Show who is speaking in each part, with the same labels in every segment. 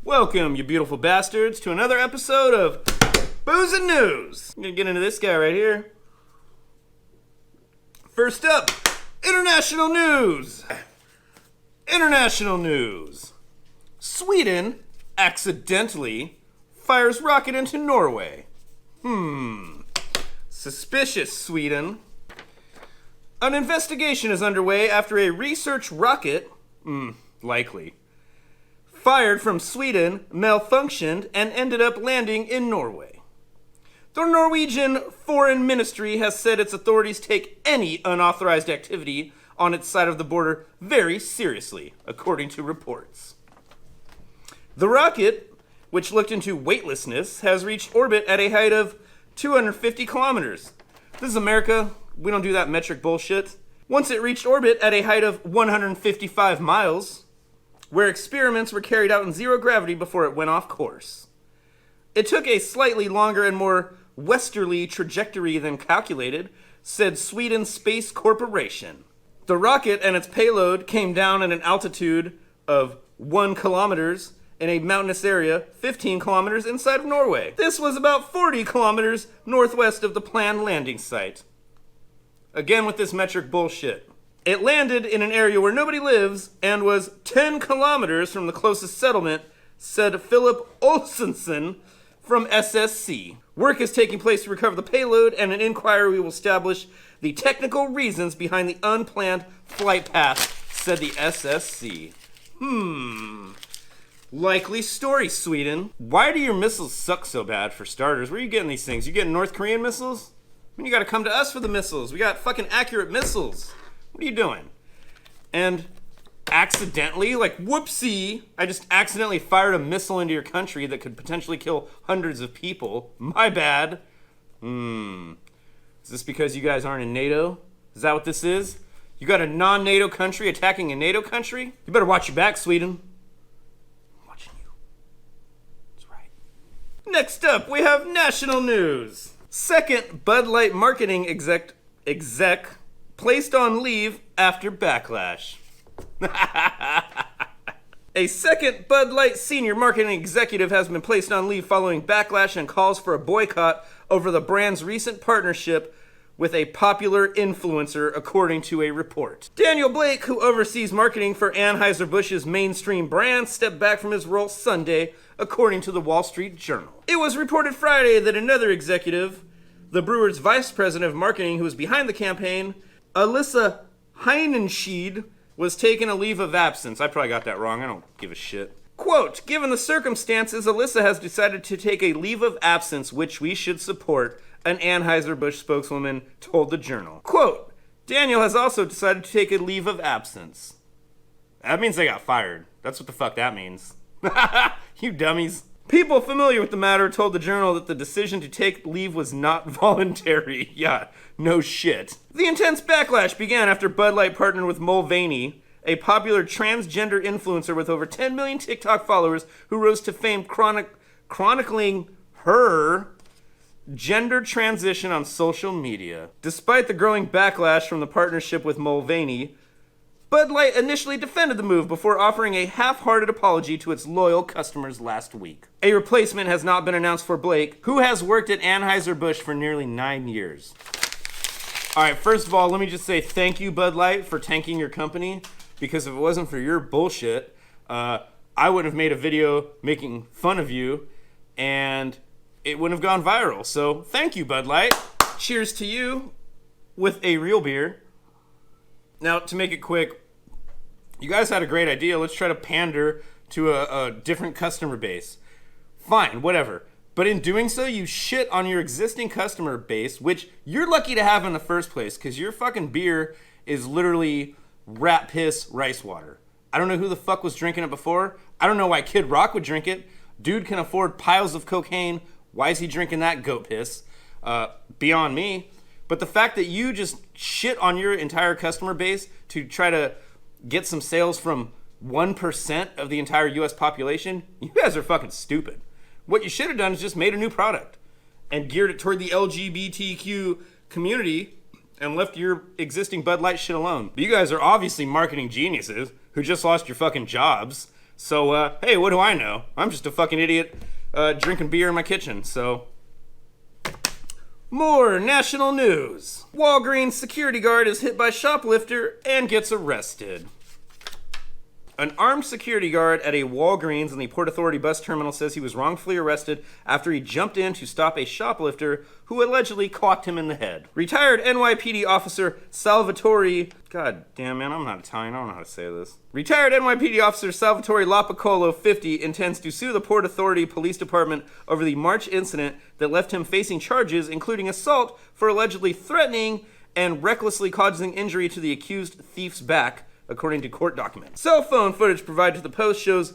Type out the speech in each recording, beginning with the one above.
Speaker 1: Welcome, you beautiful bastards, to another episode of Booze and News. I'm gonna get into this guy right here. First up, international news. International news. Sweden accidentally fires rocket into Norway. Suspicious, Sweden. An investigation is underway after a research rocket, likely, fired from Sweden malfunctioned and ended up landing in Norway. The Norwegian Foreign Ministry has said its authorities take any unauthorized activity on its side of the border very seriously, according to reports. The rocket, which looked into weightlessness, has reached orbit at a height of 250 kilometers. This is America. We don't do that metric bullshit. Once it reached orbit at a height of 155 miles, where experiments were carried out in zero gravity before it went off course. It took a slightly longer and more westerly trajectory than calculated, said Sweden Space Corporation. The rocket and its payload came down at an altitude of 1 kilometers in a mountainous area 15 kilometers inside of Norway. This was about 40 kilometers northwest of the planned landing site. Again with this metric bullshit. It landed in an area where nobody lives and was 10 kilometers from the closest settlement, said Philip Olsensen from SSC. Work is taking place to recover the payload, and an inquiry will establish the technical reasons behind the unplanned flight path, said the SSC. Likely story, Sweden. Why do your missiles suck so bad, for starters? Where are you getting these things? You getting North Korean missiles? I mean, you gotta come to us for the missiles. We got fucking accurate missiles. What are you doing? And accidentally, like whoopsie, I just accidentally fired a missile into your country that could potentially kill hundreds of people. My bad. Is this because you guys aren't in NATO? Is that what this is? You got a non-NATO country attacking a NATO country? You better watch your back, Sweden. I'm watching you. That's right. Next up, we have national news. Second Bud Light marketing exec placed on leave after backlash. A second Bud Light senior marketing executive has been placed on leave following backlash and calls for a boycott over the brand's recent partnership with a popular influencer, according to a report. Daniel Blake, who oversees marketing for Anheuser-Busch's mainstream brand, stepped back from his role Sunday, according to the Wall Street Journal. It was reported Friday that another executive, the brewer's vice president of marketing who was behind the campaign, Alyssa Heinenschied, was taking a leave of absence. I probably got that wrong. I don't give a shit. Quote, given the circumstances, Alyssa has decided to take a leave of absence, which we should support, an Anheuser-Busch spokeswoman told the Journal. Quote, Daniel has also decided to take a leave of absence. That means they got fired. That's what the fuck that means. You dummies. People familiar with the matter told the Journal that the decision to take leave was not voluntary. Yeah, no shit. The intense backlash began after Bud Light partnered with Mulvaney, a popular transgender influencer with over 10 million TikTok followers who rose to fame chronicling her gender transition on social media. Despite the growing backlash from the partnership with Mulvaney, Bud Light initially defended the move before offering a half-hearted apology to its loyal customers last week. A replacement has not been announced for Blake, who has worked at Anheuser-Busch for nearly 9 years. All right, first of all, let me just say thank you, Bud Light, for tanking your company, because if it wasn't for your bullshit, I wouldn't have made a video making fun of you, and it wouldn't have gone viral. So thank you, Bud Light. Cheers to you with a real beer. Now, to make it quick, you guys had a great idea. Let's try to pander to a different customer base. Fine, whatever. But in doing so, you shit on your existing customer base, which you're lucky to have in the first place, because your fucking beer is literally rat piss rice water. I don't know who the fuck was drinking it before. I don't know why Kid Rock would drink it. Dude can afford piles of cocaine. Why is he drinking that goat piss? Beyond me. But the fact that you just shit on your entire customer base to try to get some sales from 1% of the entire US population, you guys are fucking stupid. What you should have done is just made a new product and geared it toward the LGBTQ community and left your existing Bud Light shit alone. But you guys are obviously marketing geniuses who just lost your fucking jobs. So, hey, what do I know? I'm just a fucking idiot drinking beer in my kitchen, so... More national news. Walgreens security guard is hit by shoplifter and gets arrested. An armed security guard at a Walgreens in the Port Authority bus terminal says he was wrongfully arrested after he jumped in to stop a shoplifter who allegedly clocked him in the head. Retired NYPD officer Salvatore... God damn, man, I'm not Italian. I don't know how to say this. Retired NYPD officer Salvatore Lapicolo, 50, intends to sue the Port Authority Police Department over the March incident that left him facing charges, including assault for allegedly threatening and recklessly causing injury to the accused thief's back, according to court documents. Cell phone footage provided to the Post shows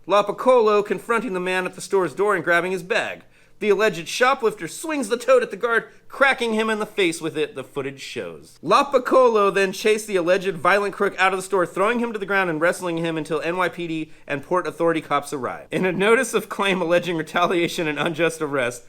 Speaker 1: Lapicolo confronting the man at the store's door and grabbing his bag. The alleged shoplifter swings the tote at the guard, cracking him in the face with it, the footage shows. Lapicolo then chased the alleged violent crook out of the store, throwing him to the ground and wrestling him until NYPD and Port Authority cops arrived. In a notice of claim alleging retaliation and unjust arrest...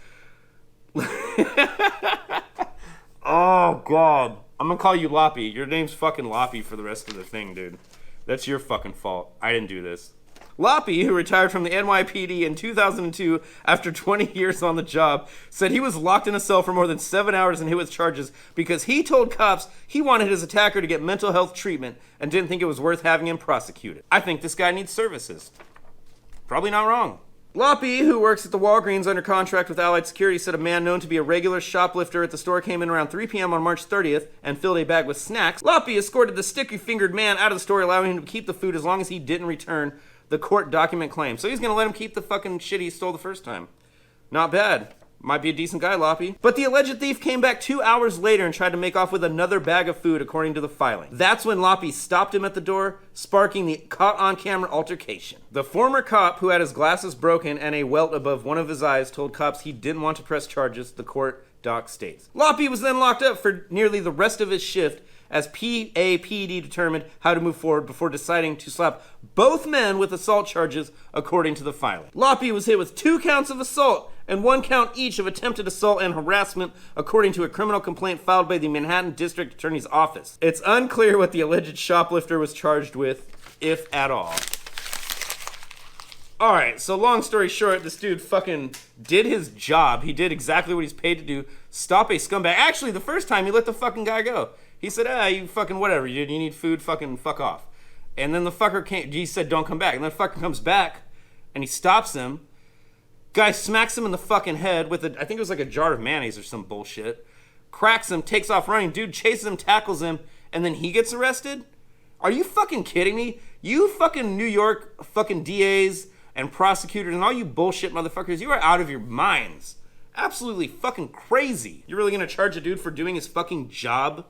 Speaker 1: Oh, God. I'm gonna call you Loppy. Your name's fucking Loppy for the rest of the thing, dude. That's your fucking fault. I didn't do this. Loppy, who retired from the NYPD in 2002 after 20 years on the job, said he was locked in a cell for more than 7 hours and hit with charges because he told cops he wanted his attacker to get mental health treatment and didn't think it was worth having him prosecuted. I think this guy needs services. Probably not wrong. Loppy, who works at the Walgreens under contract with Allied Security, said a man known to be a regular shoplifter at the store came in around 3 p.m. on March 30th and filled a bag with snacks. Loppy escorted the sticky-fingered man out of the store, allowing him to keep the food as long as he didn't return, the court document claims. So he's going to let him keep the fucking shit he stole the first time. Not bad. Might be a decent guy, Loppy. But the alleged thief came back 2 hours later and tried to make off with another bag of food, according to the filing. That's when Loppy stopped him at the door, sparking the caught-on-camera altercation. The former cop, who had his glasses broken and a welt above one of his eyes, told cops he didn't want to press charges, the court doc states. Loppy was then locked up for nearly the rest of his shift as PAPD determined how to move forward before deciding to slap both men with assault charges, according to the filing. Loppy was hit with 2 counts of assault and 1 count each of attempted assault and harassment, according to a criminal complaint filed by the Manhattan District Attorney's Office. It's unclear what the alleged shoplifter was charged with, if at all. Alright, so long story short, this dude fucking did his job. He did exactly what he's paid to do. Stop a scumbag. Actually, the first time he let the fucking guy go. He said, you fucking whatever, you need food, fucking fuck off. And then the fucker he said, don't come back. And then the fucker comes back, and he stops him. Guy smacks him in the fucking head with I think it was like a jar of mayonnaise or some bullshit. Cracks him, takes off running. Dude chases him, tackles him, and then he gets arrested? Are you fucking kidding me? You fucking New York fucking DAs and prosecutors and all you bullshit motherfuckers, you are out of your minds. Absolutely fucking crazy. You're really gonna charge a dude for doing his fucking job?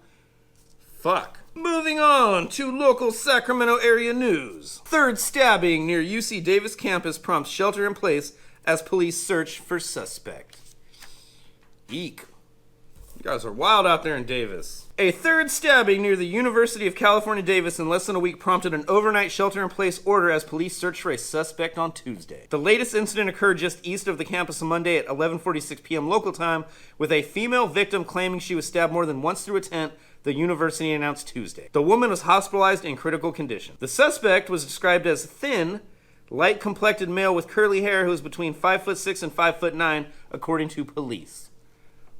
Speaker 1: Fuck. Moving on to local Sacramento area news. Third stabbing near UC Davis campus prompts shelter in place as police search for suspect. Eek. You guys are wild out there in Davis. A third stabbing near the University of California, Davis in less than a week prompted an overnight shelter-in-place order as police searched for a suspect on Tuesday. The latest incident occurred just east of the campus on Monday at 11:46 p.m. local time, with a female victim claiming she was stabbed more than once through a tent, the university announced Tuesday. The woman was hospitalized in critical condition. The suspect was described as thin, light-complected male with curly hair who was between 5'6" and 5'9", according to police.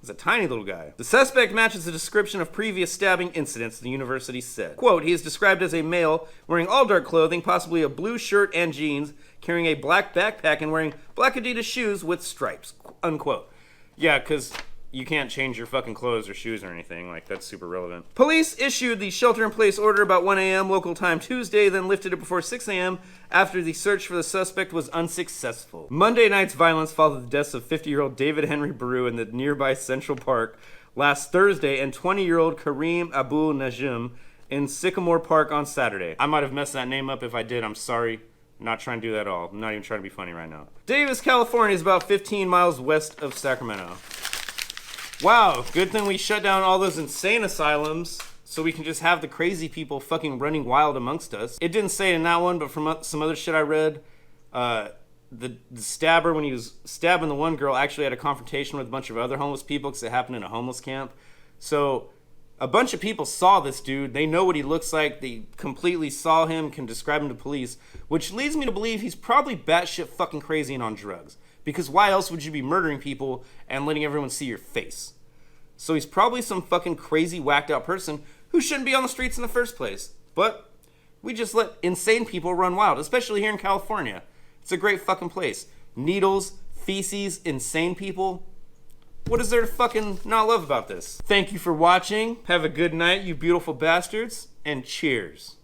Speaker 1: He's a tiny little guy. The suspect matches the description of previous stabbing incidents, the university said. Quote, he is described as a male wearing all dark clothing, possibly a blue shirt and jeans, carrying a black backpack and wearing black Adidas shoes with stripes, unquote. Yeah, because you can't change your fucking clothes or shoes or anything. Like, that's super relevant. Police issued the shelter-in-place order about 1 a.m. local time Tuesday, then lifted it before 6 a.m. after the search for the suspect was unsuccessful. Monday night's violence followed the deaths of 50-year-old David Henry Baru in the nearby Central Park last Thursday and 20-year-old Kareem Abu Najim in Sycamore Park on Saturday. I might have messed that name up. If I did, I'm sorry. I'm not trying to do that at all. I'm not even trying to be funny right now. Davis, California is about 15 miles west of Sacramento. Wow, good thing we shut down all those insane asylums so we can just have the crazy people fucking running wild amongst us. It didn't say it in that one, but from some other shit I read, the stabber, when he was stabbing the one girl, actually had a confrontation with a bunch of other homeless people because it happened in a homeless camp. So A bunch of people saw this dude. They know what he looks like. They completely saw him, can describe him to police, which leads me to believe he's probably batshit fucking crazy and on drugs. Because why else would you be murdering people and letting everyone see your face? So he's probably some fucking crazy, whacked out person who shouldn't be on the streets in the first place. But we just let insane people run wild, especially here in California. It's a great fucking place. Needles, feces, insane people. What is there to fucking not love about this? Thank you for watching. Have a good night, you beautiful bastards, and cheers.